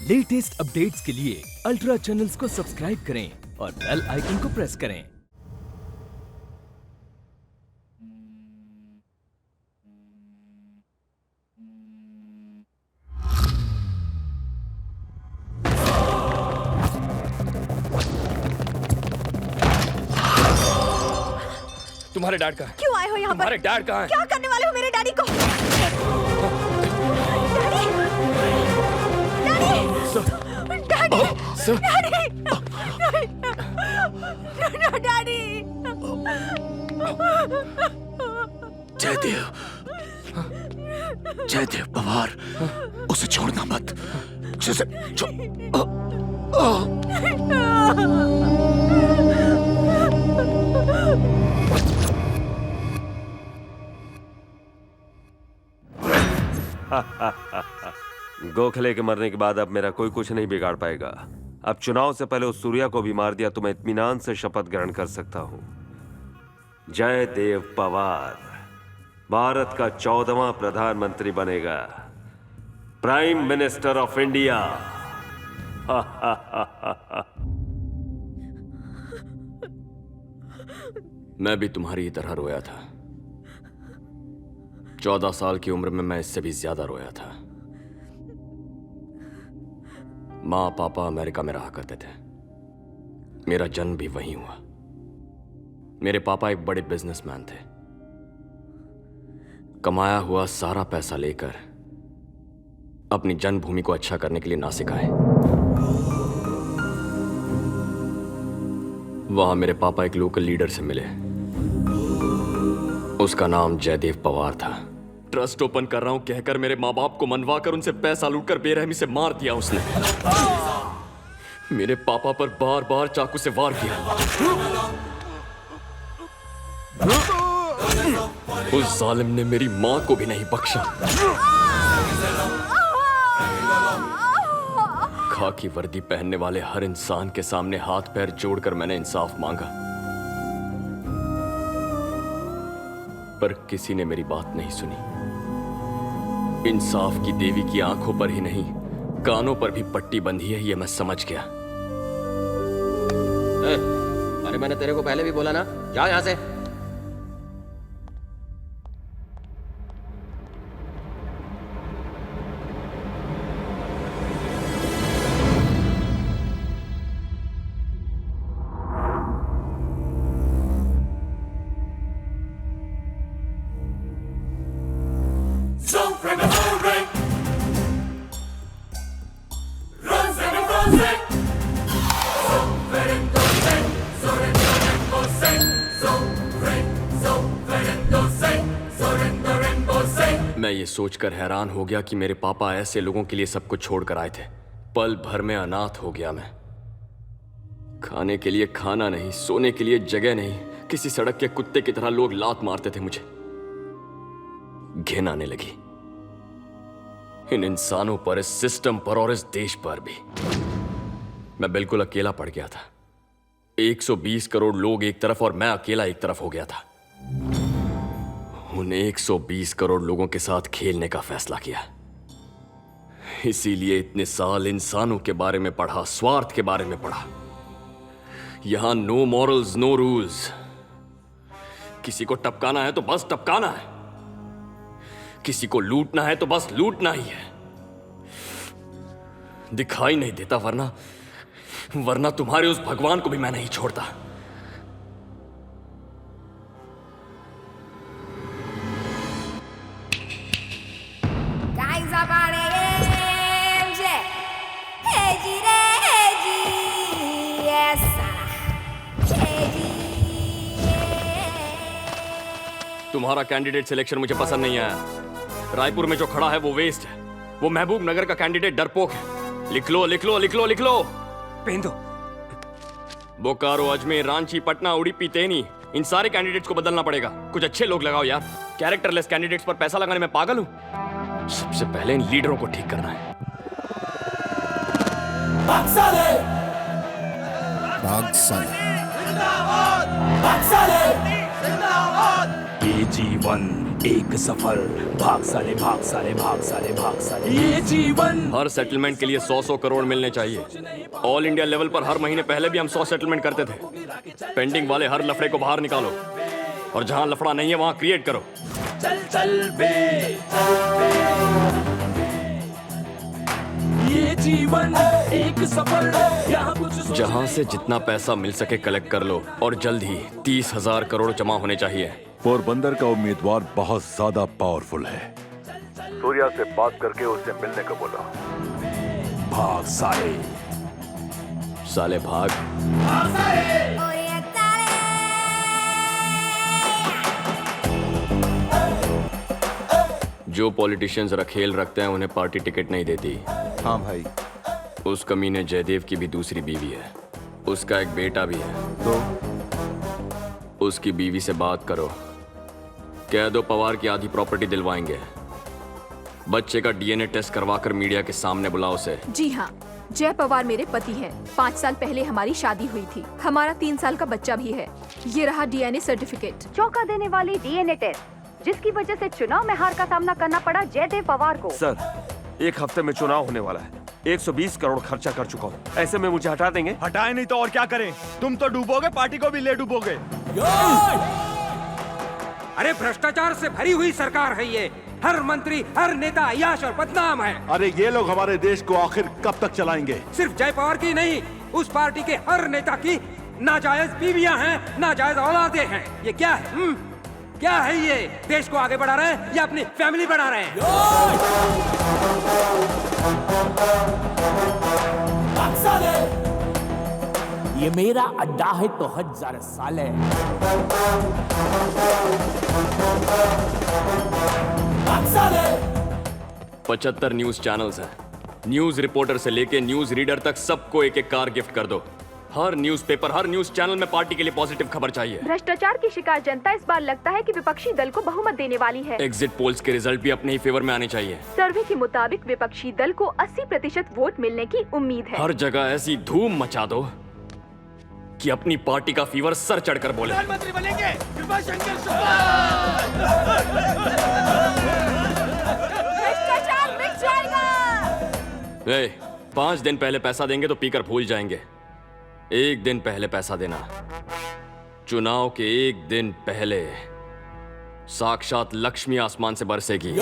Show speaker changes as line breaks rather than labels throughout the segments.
Latest updates के लिए ultra channels को सब्सक्राइब करें और बेल आइकन को प्रेस करें।
तुम्हारे डैड कहाँ है?
क्यों आए हो यहाँ पर?
तुम्हारे डैड कहाँ है?
क्या करने वाले हो मेरे डैडी को? Daddy!
Sir!
Daddy!
Jaidev, Jaidev Pawar, उसे छोड़ना मत।
गोखले के मरने के बाद अब मेरा कोई कुछ नहीं बिगाड़ पाएगा। अब चुनाव से पहले उस सूर्या को भी मार दिया तो मैं इत्मीनान से शपथ ग्रहण कर सकता हूं। जयदेव पवार भारत का 14वां प्रधानमंत्री बनेगा, प्राइम मिनिस्टर ऑफ इंडिया।
मैं भी तुम्हारी तरह रोया था। 14 साल की उम्र में मैं इससे भी ज्यादा रोया था। माँ पापा अमेरिका में रहा करते थे। मेरा जन्म भी वहीं हुआ। मेरे पापा एक बड़े बिजनेसमैन थे। कमाया हुआ सारा पैसा लेकर अपनी जन्मभूमि को अच्छा करने के लिए नासिक आए। वहां मेरे पापा एक लोकल लीडर से मिले। उसका नाम जयदेव पवार था। ट्रस्ट ओपन कर रहा हूं कहकर मेरे माँ बाप को मनवा कर उनसे पैसा लूटकर बेरहमी से मार दिया उसने। मेरे पापा पर बार बार चाकू से वार किया। उस जालिम ने मेरी मां को भी नहीं बख्शा। खाकी वर्दी पहनने वाले हर इंसान के सामने हाथ पैर जोड़कर मैंने इंसाफ मांगा, पर किसी ने मेरी बात नहीं सुनी। इंसाफ की देवी की आंखों पर ही नहीं, कानों पर भी पट्टी बंधी है, यह मैं समझ गया।
अरे मैंने तेरे को पहले भी बोला ना, जा यहां से।
मैं ये सोचकर हैरान हो गया कि मेरे पापा ऐसे लोगों के लिए सब कुछ छोड़कर आए थे। पल भर में अनाथ हो गया मैं। खाने के लिए खाना नहीं, सोने के लिए जगह नहीं, किसी सड़क के कुत्ते की तरह लोग लात मारते थे मुझे। घिन आने लगी इन इंसानों पर, इस सिस्टम पर और इस देश पर भी। मैं बिल्कुल अकेला पड़ गया था। 120 करोड़ लोग एक तरफ और मैं अकेला एक तरफ हो गया था। उन 120 करोड़ लोगों के साथ खेलने का फैसला किया। इसीलिए इतने साल इंसानों के बारे में पढ़ा, स्वार्थ के बारे में पढ़ा। यहां नो मॉरल्स, नो रूल्स। किसी को टपकाना है तो बस टपकाना है, किसी को लूटना है तो बस लूटना ही है। दिखाई नहीं देता, वरना तुम्हारे उस भगवान को भी मैं नहीं छोड़ता। तुम्हारा कैंडिडेट सिलेक्शन मुझे पसंद नहीं आया। रायपुर में जो खड़ा है वो वेस्ट है। वो महबूब नगर का कैंडिडेट डरपोक है। लिख लो लिख लो लिख लो लिख लो।
पेंदो।
बोकारो, अजमेर, रांची, पटना, उडुपी, तेनी, इन सारे कैंडिडेट्स को बदलना पड़ेगा। कुछ अच्छे लोग लगाओ यार। कैरेक्टरलेस कैंडिडेट्स पर पैसा लगाने में पागल हूं। सबसे पहले इन लीडरों को ठीक करना है।
AG1 एक सफर, भाग साले भाग साले भाग साले भाग साले, ये जीवन।
हर सेटलमेंट के लिए 100 करोड़ मिलने चाहिए। ऑल इंडिया लेवल पर हर महीने पहले भी हम 100 सेटलमेंट करते थे। पेंडिंग वाले हर लफड़े को बाहर निकालो और जहां लफड़ा नहीं है वहां क्रिएट करो।
चल चल बे, ये जीवन एक सफर, यहाँ कुछ
जहां से जितना पैसा मिल सके कलेक्ट कर लो और जल्द ही 30,000 करोड़ जमा होने चाहिए।
पोरबंदर का उम्मीदवार बहुत ज्यादा पावरफुल है। सूर्या से बात करके उससे मिलने को बोला।
भाग साले,
साले भाग। जो पॉलिटिशियंस रखेल रखते हैं उन्हें पार्टी टिकट नहीं देती।
हाँ भाई।
उस कमीने जयदेव की भी दूसरी बीवी है, उसका एक बेटा भी है। तो उसकी बीवी से बात करो, कह दो पवार की आधी प्रॉपर्टी दिलवाएंगे। बच्चे का डीएनए टेस्ट करवाकर मीडिया के सामने बुलाओ उसे।
जी हाँ, जय पवार मेरे पति हैं। 5 साल पहले हमारी शादी हुई थी। हमारा 3 साल का बच्चा भी है। ये रहा डीएनए सर्टिफिकेट।
चौंका देने वाली डीएनए टेस्ट जिसकी वजह से चुनाव में हार का सामना करना पड़ा जयदेव पवार को।
सर, 1 हफ्ते में चुनाव होने वाला है। 120 करोड़ खर्चा कर चुका हूँ। ऐसे में मुझे हटा देंगे?
हटाए नहीं तो और क्या करें? तुम तो डूबोगे, पार्टी को भी ले डूबोगे।
अरे भ्रष्टाचार से भरी हुई सरकार है ये। हर मंत्री, हर नेता अय्याश और बदनाम है।
अरे ये लोग हमारे देश को आखिर कब तक चलाएंगे?
सिर्फ जय पवार की नहीं, उस पार्टी के हर नेता की नाजायज बीवियां हैं, नाजायज औलादे हैं। ये क्या है? क्या है ये? देश को आगे बढ़ा रहे हैं या अपनी फैमिली बढ़ा रहे हैं?
ये मेरा अड्डा है तो 1000 साल है।
75 न्यूज चैनल्स हैं। न्यूज रिपोर्टर से लेके न्यूज रीडर तक सबको एक एक कार गिफ्ट कर दो। हर न्यूज़पेपर, हर न्यूज चैनल में पार्टी के लिए पॉजिटिव खबर चाहिए।
भ्रष्टाचार की शिकार जनता इस बार लगता है कि विपक्षी दल को बहुमत देने वाली है।
एग्जिट पोल्स के रिजल्ट भी अपने ही फेवर में आने चाहिए।
सर्वे के मुताबिक विपक्षी दल को 80% वोट मिलने की उम्मीद है।
हर जगह ऐसी धूम मचा दो कि अपनी पार्टी का फीवर सर चढ़कर बोले।
प्रधानमंत्री बनेंगे,
भ्रष्टाचार मिट जाएगा।
5 दिन पहले पैसा देंगे तो पीकर भूल जाएंगे। 1 दिन पहले पैसा देना। चुनाव के 1 दिन पहले साक्षात लक्ष्मी आसमान से बरसेगी।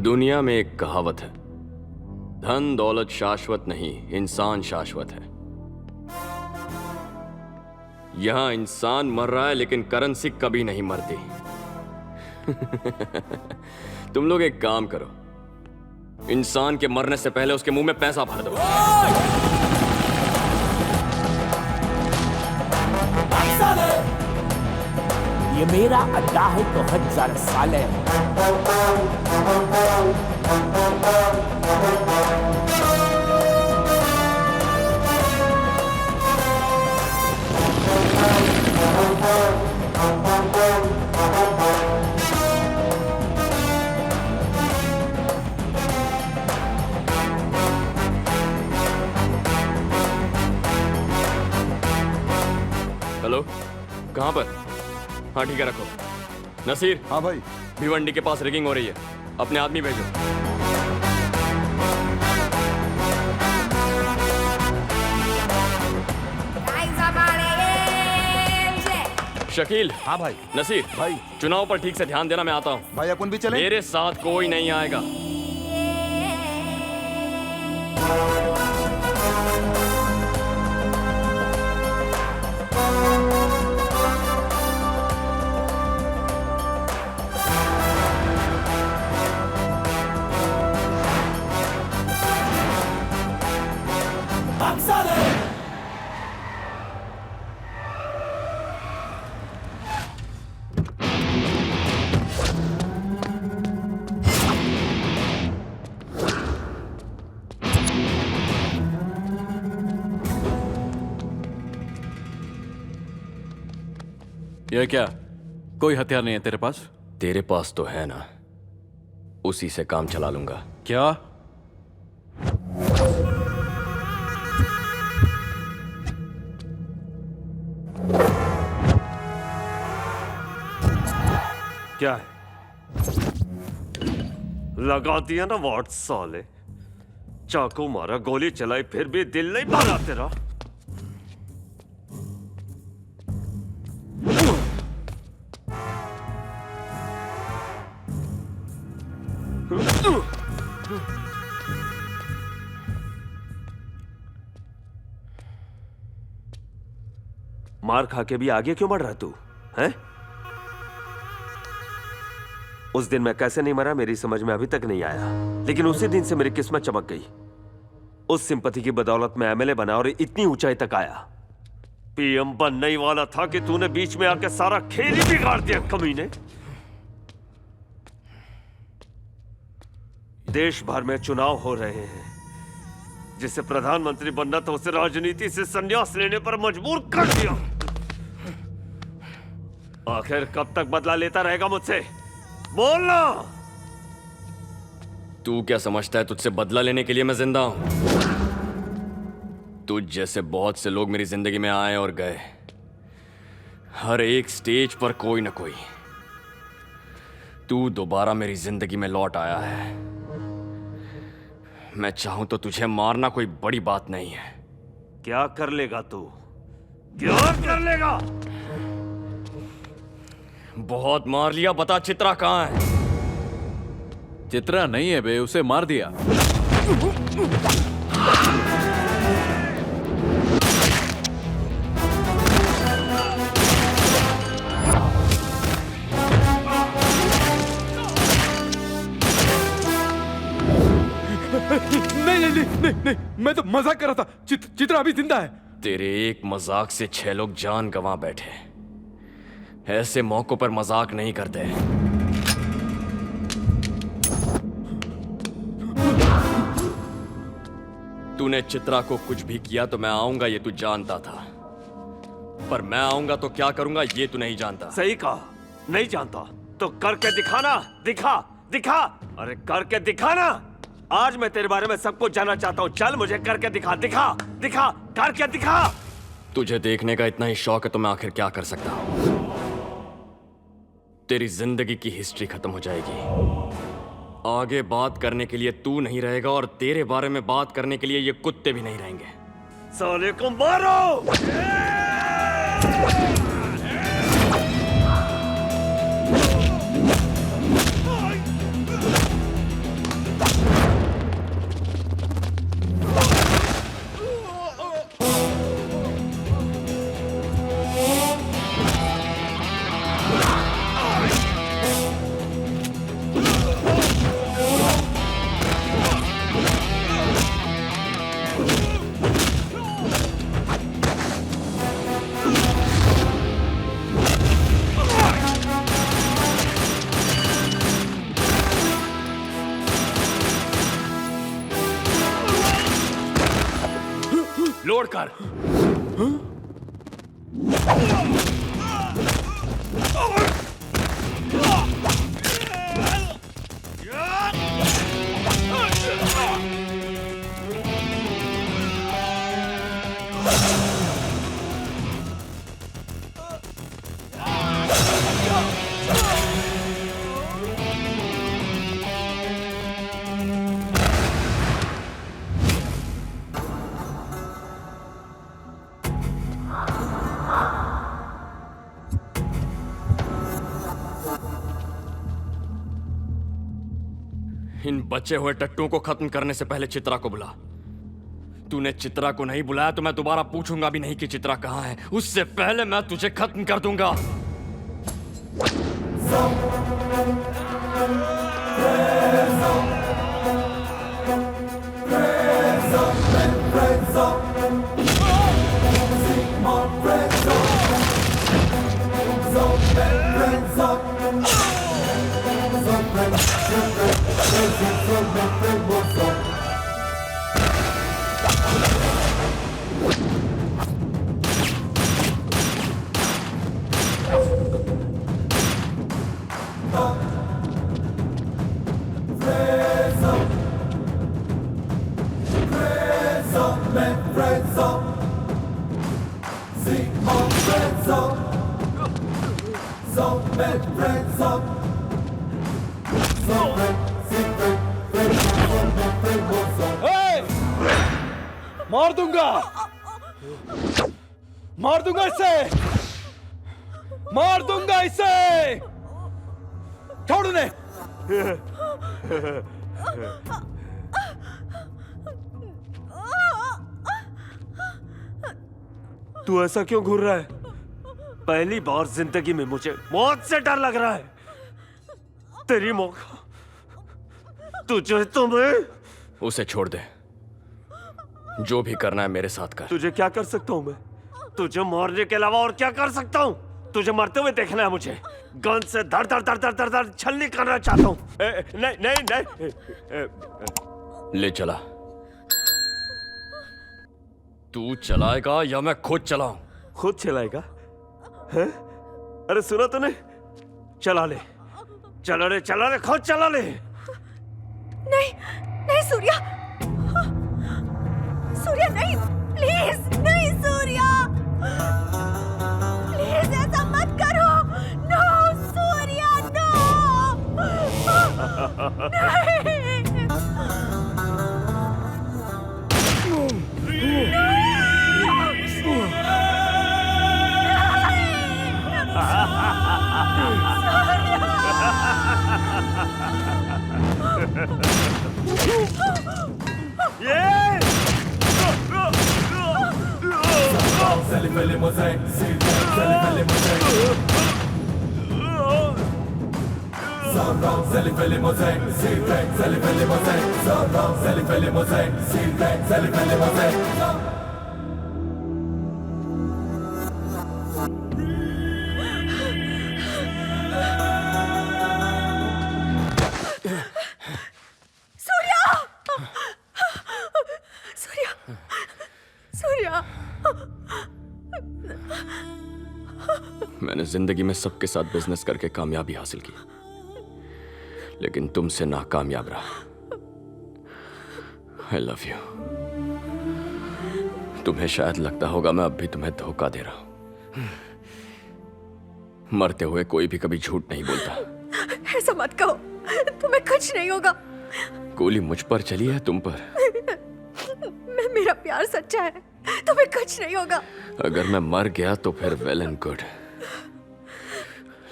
दुनिया में एक कहावत है, धन दौलत शाश्वत नहीं, इंसान शाश्वत है। यहां इंसान मर रहा है लेकिन करेंसी कभी नहीं मरती। तुम लोग एक काम करो, इंसान के मरने से पहले उसके मुंह में पैसा भर दो।
ये मेरा अड्डा है तो 1000 साल है।
हेलो, कहां पर? हाँ ठीक है, रखो। नसीर।
हाँ भाई।
भिवंडी के पास रिगिंग हो रही है, अपने आदमी भेजो। शकील।
हाँ भाई।
नसीर
भाई।
चुनाव पर ठीक से ध्यान देना, मैं आता हूँ।
भाई अपन भी चलें?
मेरे साथ कोई नहीं आएगा।
यह क्या? कोई हथियार नहीं है तेरे पास?
तेरे पास तो है ना, उसी से काम चला लूंगा।
क्या?
क्या है? लगा दिया ना वाट साले। चाकू मारा, गोली चलाई, फिर भी दिल नहीं भरा तेरा। मार खा के भी आगे क्यों बढ़ रहा तू हैं? उस दिन मैं कैसे नहीं मरा मेरी समझ में अभी तक नहीं आया, लेकिन उसी दिन से मेरी किस्मत चमक गई। उस सिंपैथी की बदौलत मैं एमएलए बना और इतनी ऊंचाई तक आया। पीएम बनने ही वाला था कि तूने बीच में आके सारा खेल ही बिगाड़ दिया कमीने। देश भर में चुनाव हो रहे हैं, जिसे प्रधानमंत्री बनना था उसे राजनीति से संन्यास लेने पर मजबूर कर दिया। आखिर कब तक बदला लेता रहेगा मुझसे? बोलना।
तू क्या समझता है तुझसे बदला लेने के लिए मैं जिंदा हूं? तुझ जैसे बहुत से लोग मेरी जिंदगी में आए और गए, हर एक स्टेज पर कोई ना कोई। तू दोबारा मेरी जिंदगी में लौट आया है। मैं चाहूं तो तुझे मारना कोई बड़ी बात नहीं है।
क्या कर लेगा तू? क्या कर लेगा?
बहुत मार लिया, बता चित्रा कहां है?
चित्रा नहीं है बे, उसे मार दिया।
नहीं, मैं तो मजाक कर रहा था। चित्रा अभी जिंदा है।
तेरे एक मजाक से 6 लोग जान गंवा बैठे। ऐसे मौकों पर मजाक नहीं करते। तूने चित्रा को कुछ भी किया तो मैं आऊंगा ये तू जानता था, पर मैं आऊंगा तो क्या करूंगा ये तू नहीं जानता।
सही कहा, नहीं जानता तो करके दिखाना। दिखा दिखा, अरे करके दिखाना। आज मैं तेरे बारे में सब कुछ जानना चाहता हूं। चल मुझे करके दिखा, दिखा दिखा, करके दिखा।
तुझे देखने का इतना ही शौक है तो मैं आखिर क्या कर सकता हूं? तेरी जिंदगी की हिस्ट्री खत्म हो जाएगी। आगे बात करने के लिए तू नहीं रहेगा और तेरे बारे में बात करने के लिए ये कुत्ते भी नहीं रहेंगे।
साले को मारो।
लोड कर। इन बचे हुए टट्टुओं को खत्म करने से पहले चित्रा को बुला। तूने चित्रा को नहीं बुलाया तो मैं दोबारा पूछूंगा भी नहीं कि चित्रा कहां है। उससे पहले मैं तुझे खत्म कर दूंगा।
Friends up.
मार दूंगा, मार दूंगा इसे, मार दूंगा इसे। छोड़ उन्हें।
तू ऐसा क्यों घूर रहा है? पहली बार जिंदगी में मुझे मौत से डर लग रहा है। तेरी मौका तुझे, तुम्हें।
उसे छोड़ दे। जो भी करना है मेरे साथ कर।
तुझे क्या कर सकता हूं मैं? तुझे मारने के अलावा और क्या कर सकता हूं? तुझे मरते हुए देखना है मुझे। गन से धड़ धड़ धड़ धड़ धड़ धड़ छलनी करना चाहता हूं। नहीं नहीं नहीं।
ले चला। तू चलाएगा या मैं खुद चलाऊं?
खुद चलाएगा? हैं? अरे सुना तूने? चला ले, चला ले, चला ले, खुद चला ले।
नहीं नहीं सूर्या, सूर्या नहीं, प्लीज नहीं सूर्या, प्लीज ऐसा मत करो। No Surya, no.
मैंने जिंदगी में सबके साथ बिजनेस करके कामयाबी हासिल की, लेकिन तुमसे नाकामयाब रहा। I love you. तुम्हें शायद लगता होगा मैं अब भी तुम्हें धोखा दे रहा हूं। मरते हुए कोई भी कभी झूठ नहीं बोलता।
ऐसा मत कहो, तुम्हें कुछ नहीं होगा।
गोली मुझ पर चली है, तुम पर।
मेरा प्यार सच्चा है, तुम्हें कुछ नहीं होगा।
अगर मैं मर गया तो फिर वेल एंड गुड,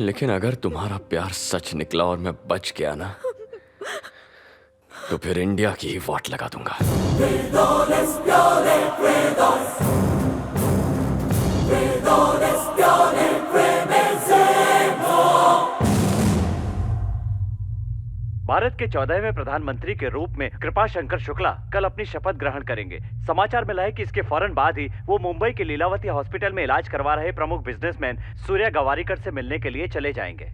लेकिन अगर तुम्हारा प्यार सच निकला और मैं बच गया ना, तो फिर इंडिया की ही वाट लगा दूंगा।
भारत के 14वें प्रधानमंत्री के रूप में कृपा शंकर शुक्ला कल अपनी शपथ ग्रहण करेंगे। समाचार मिला है कि इसके फौरन बाद ही वो मुंबई के लीलावती हॉस्पिटल में इलाज करवा रहे प्रमुख बिजनेसमैन सूर्या गवारीकर से मिलने के लिए चले जाएंगे।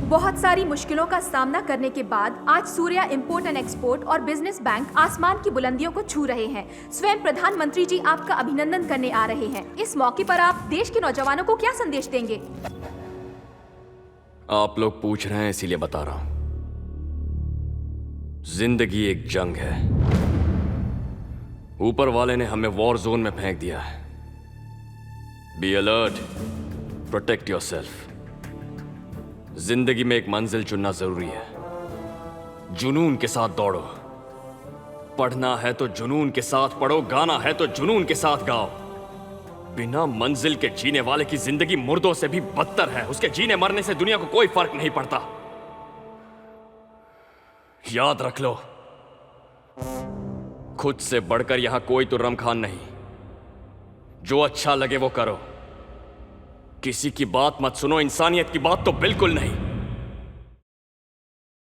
बहुत सारी मुश्किलों का सामना करने के बाद आज सूर्या इंपोर्ट एंड एक्सपोर्ट और बिजनेस बैंक आसमान की बुलंदियों को छू रहे हैं। स्वयं प्रधानमंत्री जी आपका अभिनंदन करने आ रहे हैं। इस मौके पर आप देश के नौजवानों को क्या संदेश देंगे?
आप लोग पूछ रहे हैं इसीलिए बता रहा हूं। जिंदगी एक जंग है। ऊपर वाले ने हमें वॉर जोन में फेंक दिया है। Be alert, protect yourself. जिंदगी में एक मंजिल चुनना जरूरी है। जुनून के साथ दौड़ो। पढ़ना है तो जुनून के साथ पढ़ो, गाना है तो जुनून के साथ गाओ। बिना मंजिल के जीने वाले की जिंदगी मुर्दों से भी बदतर है। उसके जीने मरने से दुनिया को कोई फर्क नहीं पड़ता। याद रख लो, खुद से बढ़कर यहां कोई तो रमखान नहीं। जो अच्छा लगे वो करो। किसी की बात मत सुनो, इंसानियत की बात तो बिल्कुल नहीं।